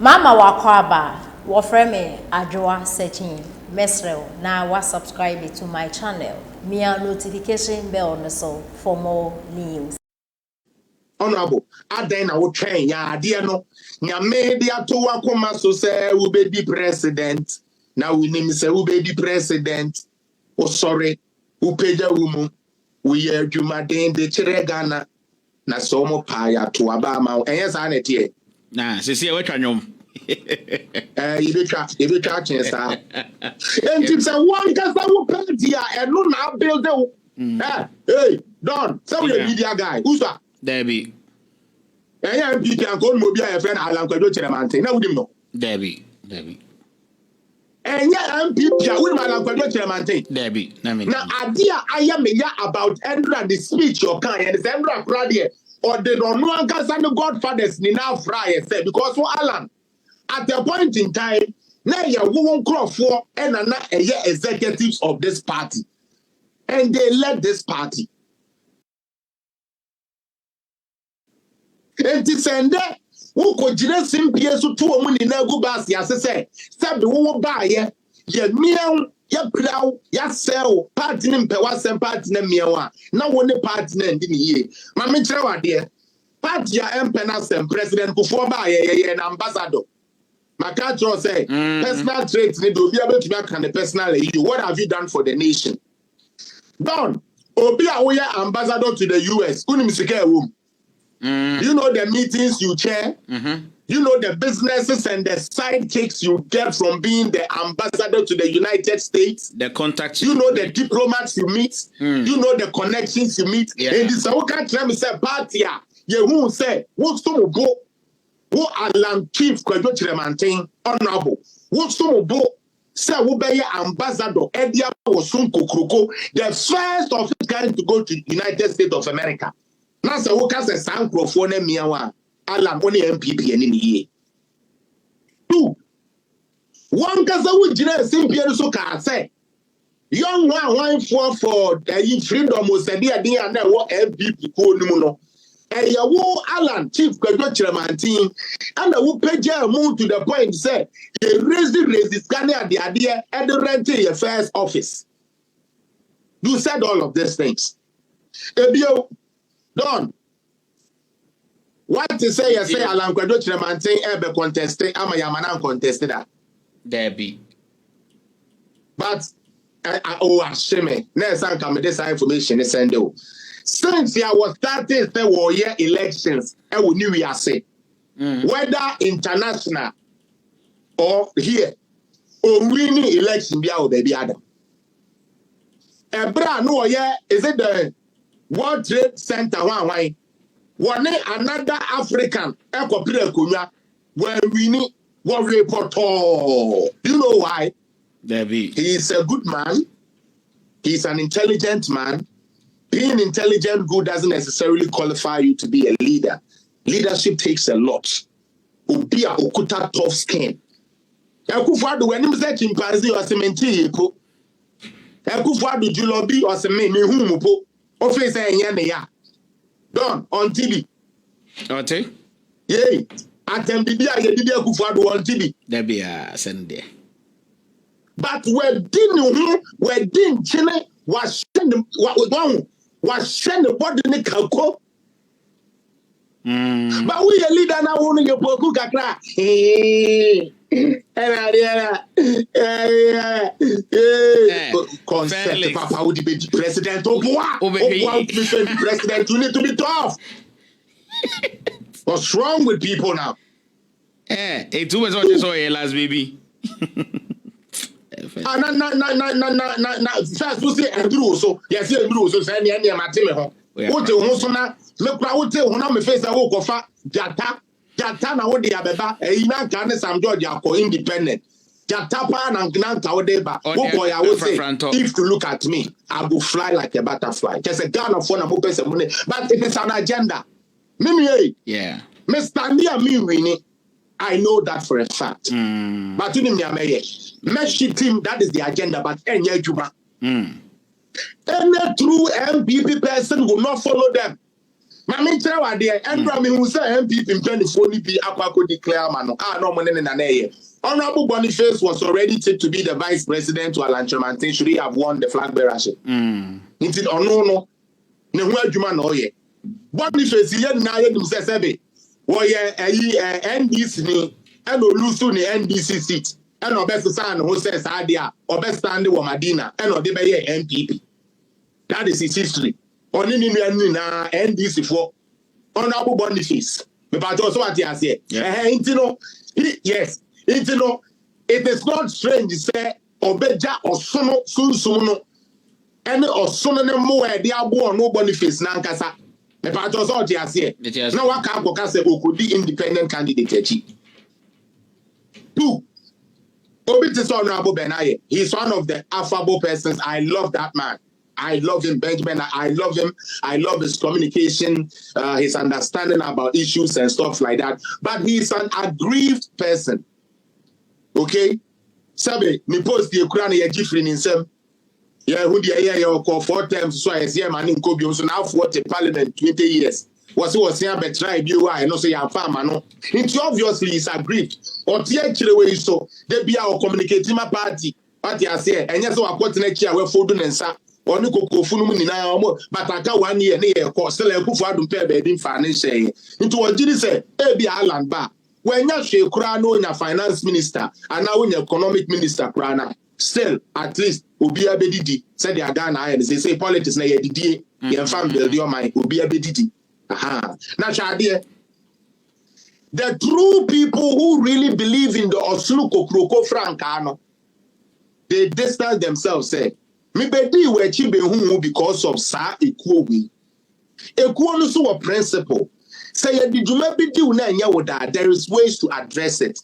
Mama wakwaba, wafreme Adjoa searching Mesrel. Now was subscribe to my channel. Mia notification bell so for more news. Honorable, Aden I will train ya dear no. Nya media to wakoma so say we be president. Now we name say we be president. Oh sorry, who page a woman. We are Jumaden de Chiregana. Na so mo pa ya to Abama. And yes, I here. Nah, see what you You be catching sir. And it's a one cause I will pay here and no now build the hey, Don, so we a media guy. Who's that? Debbie. And you can go mobile a friend Alan Kado Chairman. Now we know. Debbie. And yeah, I'm people with my Alan Kado Chairman. Debbie. Now, idea I am about Andrew the speech or kind and it's Andrew Friday or the don't know the Godfathers Nina Fry said because for Alan. At the point in time, now you won't call for and executives of this party. And they led this party. And to send that, who could just simply so 2 money now go back, as I say, stop the whole buy ye meow, ya plow, ya sell, party in Pewasam party in meow. Now one party in the year. Mamma Trawa dear, party ya empenas and president before by an ambassador. My culture say personal traits need to be able to make an personal issue. What have you done for the nation? Don, Obi Awoya ambassador to the US. You know the meetings you chair. You know the businesses and the sidekicks you get from being the ambassador to the United States. The contacts. You know the diplomats you meet. You know the connections you meet. And this Awoka Trem say party. You who say what's to go? Who Alan Chief Kwadwo Chiremanten honorable. What's to go? Say who be ambassador Edia Osunko Kroko, the first of its kind to go to the United States of America. Now say who can say Sankrofo ne miawa Alan only MPP any year. 2. One case who jina simply so can say young one for the freedom was a dear and then what MPP ko no. And you Alan Chief Kwadwo Chiremanten and who pay move to the point say they raised the scanner at the idea and the rent your first office. You said all of these things. Ebio Don. What to say you say Alan Kwadwo Chiremanten ebe contested ama yamana contested that. Debbie. But asheme. Next time come this information is send you. Since I was starting the war year elections, I will knew we are say whether international or here or winning election be out baby Adam. Ebra no yeah is it the World Trade Center one another African where we need what report all. You know why? Debbie. He is a good man. He's an intelligent man. Being intelligent good doesn't necessarily qualify you to be a leader. Leadership takes a lot. Be a okuta tough skin. Ekufuadu when him say chimpanzee or sementi po. Ekufuadu julobi or seme me humu po. Ofe say nyane ya. Don on TV. Okay. Yay. Atem bibia ye bibia Ekufuadu on TV. Debbie send there. But we didn't chine was send the body in the calco. But we a leader now only your poku kakra. Concept Papa would be president of president. You need to be tough. What's wrong with people now? It's always what you saw here last baby. First we say Andrew so yes Andrew so say any matime ho wo te ho so na me kura wo te ho na me face wo kofa jata na wo de abeba eyi na nka ne Sam George akọ independent jata pa na nka wo de ba wo boy I will say if you look at me I will fly like a butterfly just a gun of one mo person money but it is an agenda me yeah Mr. Nia me winning I know that for a fact but you me ameye Meshi team, that is the agenda, but any Juba. Any true MPP person will not follow them. Mami tell what there, Andrew, me who say MPP in 24 be aqua declare man. No money in an air. Honorable Boniface was already tipped to be the vice president to Alan Tremantin should he have won the flag bearership. It's it or no. No human no ye. Boniface here now him say sebe. Wo ye NDC ni and lose ni NDC seat. And obese san who says adia obese stand wo Madina and o de be ye MPP. That is his history. Oni ni na NDC for Honorable Boniface. Me pa jo so what you say. Yes. It is not strange to say obeja osono sunsuno any osono ne mo e de abo no Boniface na nkasa me pa just out here say na waka akoka say okodi independent candidate echi. 2 Obi is Honorable Benaye. He's one of the affable persons. I love that man. I love him, Benjamin. I love him. I love his communication, his understanding about issues and stuff like that. But he's an aggrieved person. Okay? Sabe, me post the Ukraine ya Jeffrey Ninsem. Yeah, who the year you call 4 times so I see man in Kobe so now for the parliament 20 years. Was here but try you I know say I'm farmer no. It's obviously is aggrieved. Or tie way so they be our communicating my party. Party I say and yes so akot na kia we fodu nensa. Oni kokofunu mu nyina omo bataka 1 year na ye ko sele ekufu adum pe be din fa ne hye. Nti wogiri say e bi Alan ba. When you share Kurano, finance minister, and now when economic minister, Kurana, still at least Ubia Bedidi said they are Ghana and they say politics na yedidi, your family build your mind, Ubia Bedidi. Aha. Now, Shadia, the true people who really believe in the Osluko Kroko Francano, they distance themselves, say, me bedi we chibe humu because of sa equowi. Equo so a principle. Say did you maybe do that there is ways to address it.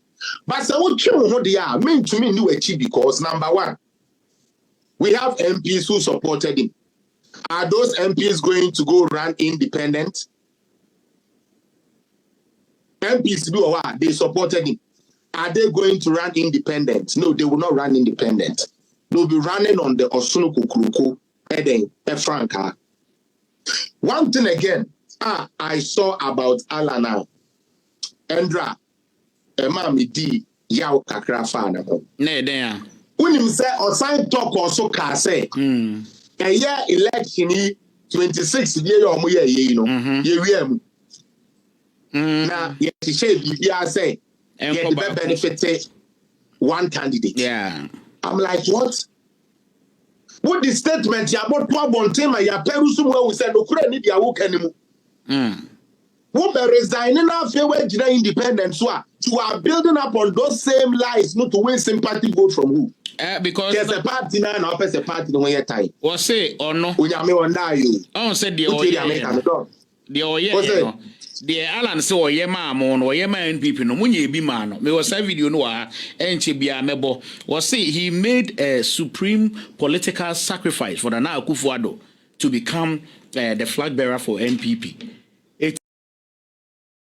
But so what you they are mean to me new achieve because number 1, we have MPs who supported him. Are those MPs going to go run independent? MPs do what? They supported him. Are they going to run independent? No, they will not run independent. They'll be running on the Osunuku Kuruku Eden Franca. One thing again. I saw about Alana Endra Mami D Yao Kakrafa na ho. Ne den. Unim say osan talk also ka say. A year election 26 year yo mo ye no. Ye wiem. Na ye say bibia say ye benefit one candidate. Yeah. I'm like what? What the statement ya about to abontema ya perusu we say no kura ni dia wo kanimu. Who be resigning after we jina independent so you are building up on those same lies not to win sympathy vote from who? Because there's a party now and a party no way time. Or say or no? Unyame wonder you. Oh, said the no. The Alan so ye man or ye man people no munye be man. Me was a video no enche bia mebo. Was say he made a supreme political sacrifice for the now Kufuado to become the flag bearer for MPP.